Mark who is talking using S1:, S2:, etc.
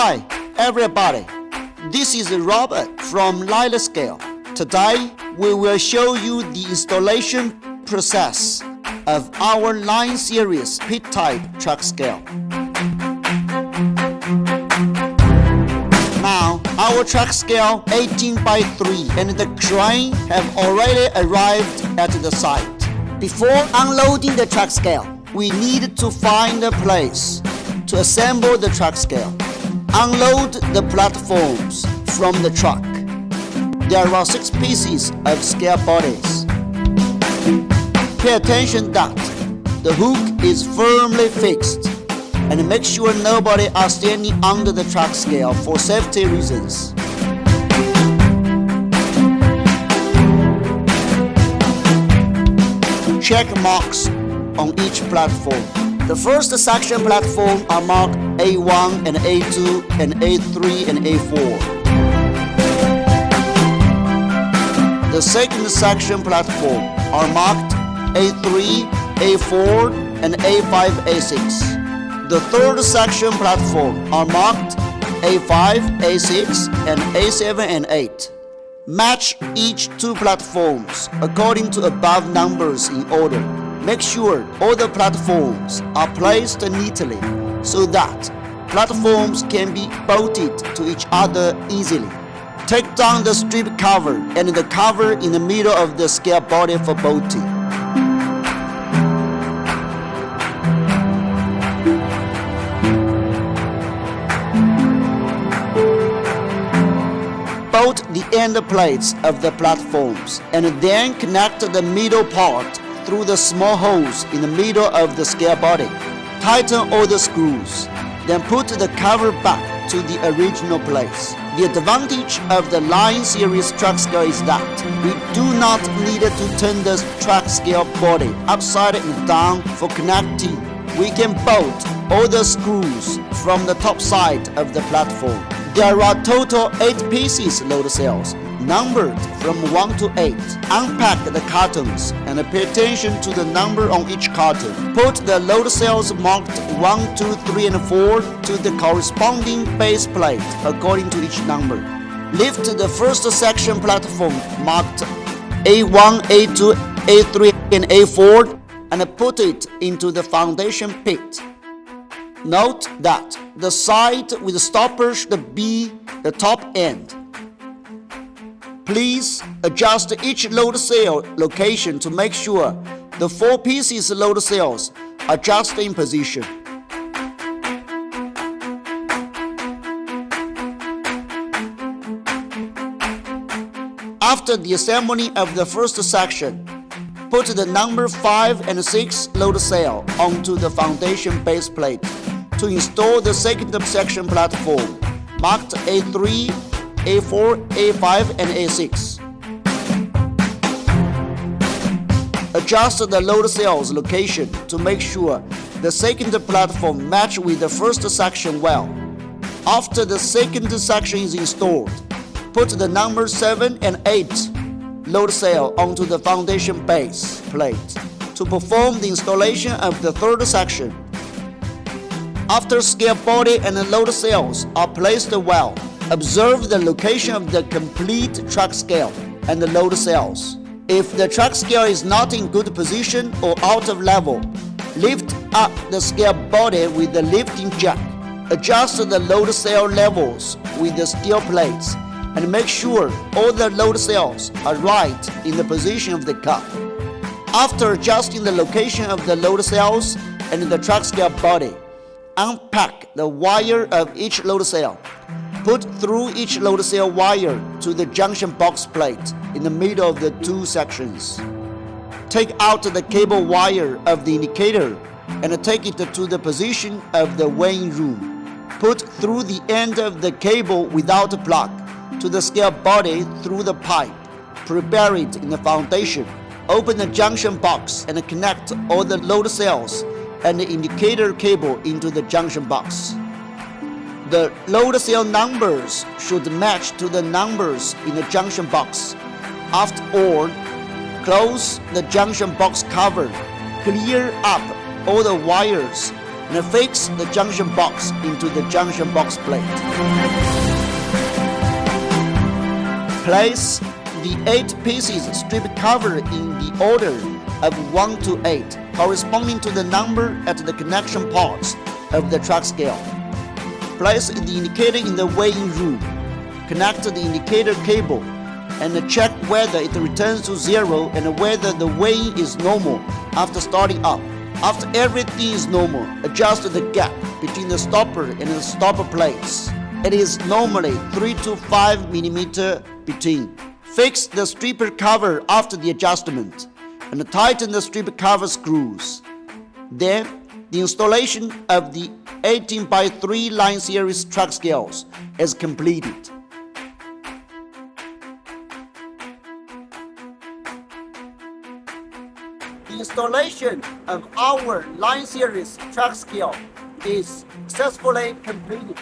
S1: Hi, everybody. This is Robert from Lilascale. Today, we will show you the installation process of our 9 Series pit-type track scale. Now, our track scale 18 by 3 and the crane have already arrived at the site. Before unloading the track scale, we need to find a place to assemble the track scale. Unload the platforms from the truck. There are 6 pieces of scale bodies. Pay attention that the hook is firmly fixed and make sure nobody are standing under the track scale for safety reasons. Check marks on each platform. The first section platform are marked A1 and A2 and A3 and A4. The second section platform are marked A3, A4 and A5, A6. The third section platform are marked A5, A6 and A7 and 8. Match each 2 platforms according to above numbers in order. Make sure all the platforms are placed neatly so that platforms can be bolted to each other easily. Take down the strip cover and the cover in the middle of the scale body for bolting. Bolt the end plates of the platforms and then connect the middle part through the small holes in the middle of the scale body. Tighten all the screws, then put the cover back to the original place. The advantage of the 9 Series track scale is that we do not need to turn the track scale body upside and down for connecting. We can bolt all the screws from the top side of the platform. There are total 8 pieces load cells, numbered from 1 to 8. Unpack the cartons and pay attention to the number on each carton. Put the load cells marked 1, 2, 3, and 4 to the corresponding base plate according to each number. Lift the first section platform marked A1, A2, A3, and A4 and put it into the foundation pit. Note that the side with the stopper should be the top end. Please adjust each load cell location to make sure the 4 pieces load cells are just in position. After the assembly of the first section, put the number 5 and 6 load cell onto the foundation base plate to install the second section platform marked A3, A4, A5 and A6. Adjust the load cell's location to make sure the second platform match with the first section well. After the second section is installed, put the number 7 and 8 load cell onto the foundation base plate to perform the installation of the third section. After scale body and load cells are placed well, observe the location of the complete track scale and the load cells. If the track scale is not in good position or out of level, lift up the scale body with the lifting jack. Adjust the load cell levels with the steel plates and make sure all the load cells are right in the position of the cup. After adjusting the location of the load cells and the track scale body, unpack the wire of each load cell. Put through each load cell wire to the junction box plate in the middle of the 2 sections. Take out the cable wire of the indicator and take it to the position of the weighing room. Put through the end of the cable without a plug to the scale body through the pipe. Prepare it in the foundation. Open the junction box and connect all the load cells and the indicator cable into the junction box. The load cell numbers should match to the numbers in the junction box. After all, close the junction box cover, clear up all the wires and fix the junction box into the junction box plate. Place the 8 pieces strip cover in the order of 1 to 8, corresponding to the number at the connection ports of the track scale. Place the indicator in the weighing room. Connect the indicator cable and check whether it returns to 0 and whether the weighing is normal after starting up. After everything is normal, adjust the gap between the stopper and the stopper plates. It is normally 3 to 5 mm between. Fix the stripper cover after the adjustment and tighten the stripper cover screws. Then, the installation of the 18x3 line series track scales is completed. The installation of our line series track scale is successfully completed.